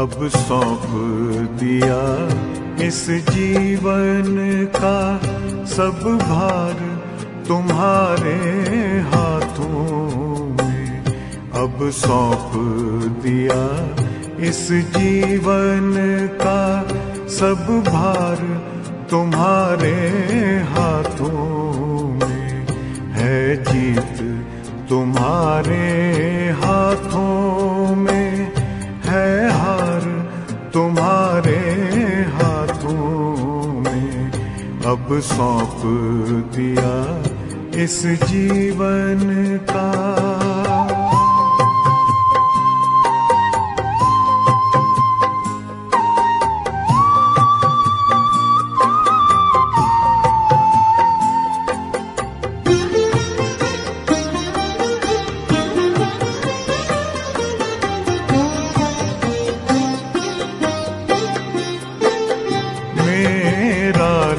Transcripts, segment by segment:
अब सौंप दिया इस जीवन का सब भार तुम्हारे हाथों में। अब सौंप दिया इस जीवन का सब भार तुम्हारे हाथों में। है जीत तुम्हारे हाथों में, है हार तुम्हारे हाथों में। अब सौंप दिया इस जीवन का।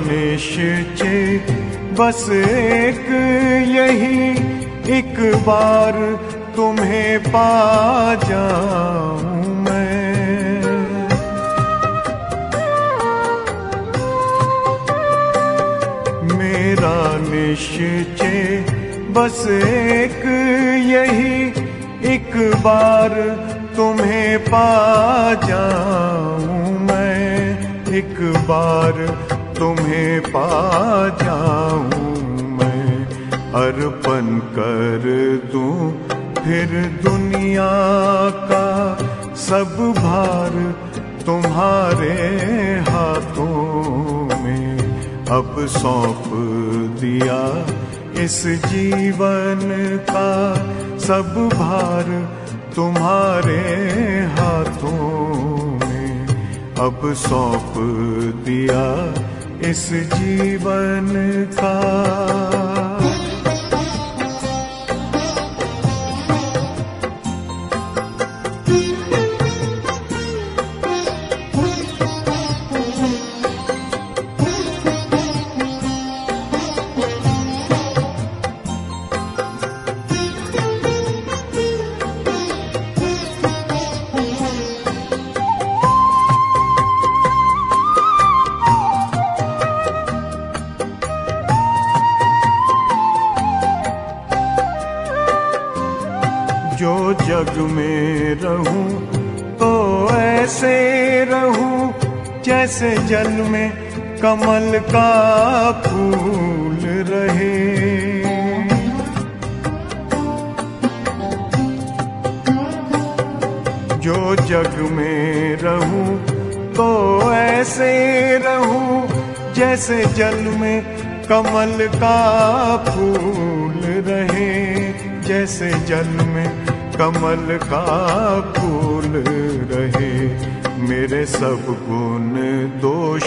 निश्चय बस एक यही, एक बार तुम्हें पा जाऊं मैं। मेरा निश्चय बस एक यही, एक बार तुम्हें पा जाऊं मैं। एक बार तुम्हें पा जाऊं मैं। अर्पण कर दूं फिर दुनिया का सब भार तुम्हारे हाथों में। अब सौंप दिया इस जीवन का सब भार तुम्हारे हाथों में। अब सौंप दिया इस जीवन का। जो जग में रहूं तो ऐसे रहूं जैसे जल में कमल का फूल रहे। जो जग में रहूं तो ऐसे रहूं जैसे जल में कमल का फूल रहे। जैसे जल में कमल का फूल रहे। मेरे सब गुण दोष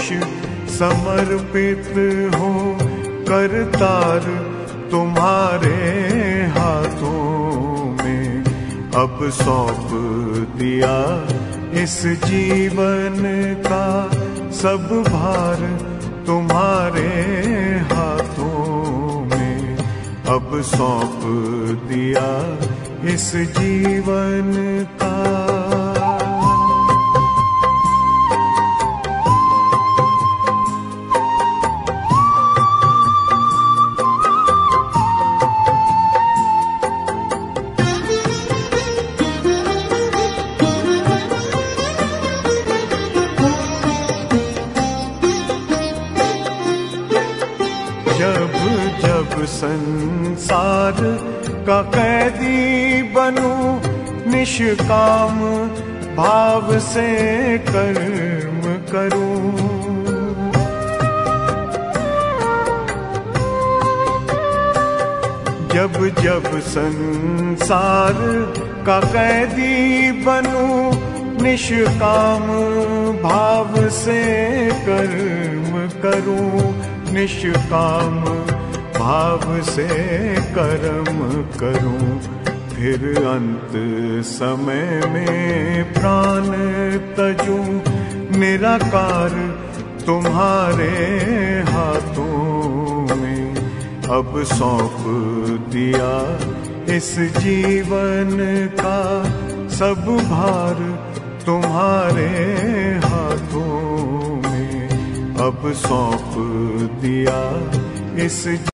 समर्पित हो करतार तुम्हारे हाथों में। अब सौंप दिया इस जीवन का सब भार तुम्हारे हाथों में। अब सौंप दिया इस जीवन का। जब जब संसार का कैदी बनूं, निष्काम भाव से कर्म करूं। जब जब संसार का कैदी बनूं, निष्काम भाव से कर्म करूं। निष्काम भाव से कर्म करूं। फिर अंत समय में प्राण तजूं, निराकार तुम्हारे हाथों में। अब सौंप दिया इस जीवन का सब भार तुम्हारे हाथों में अब सौंप दिया इस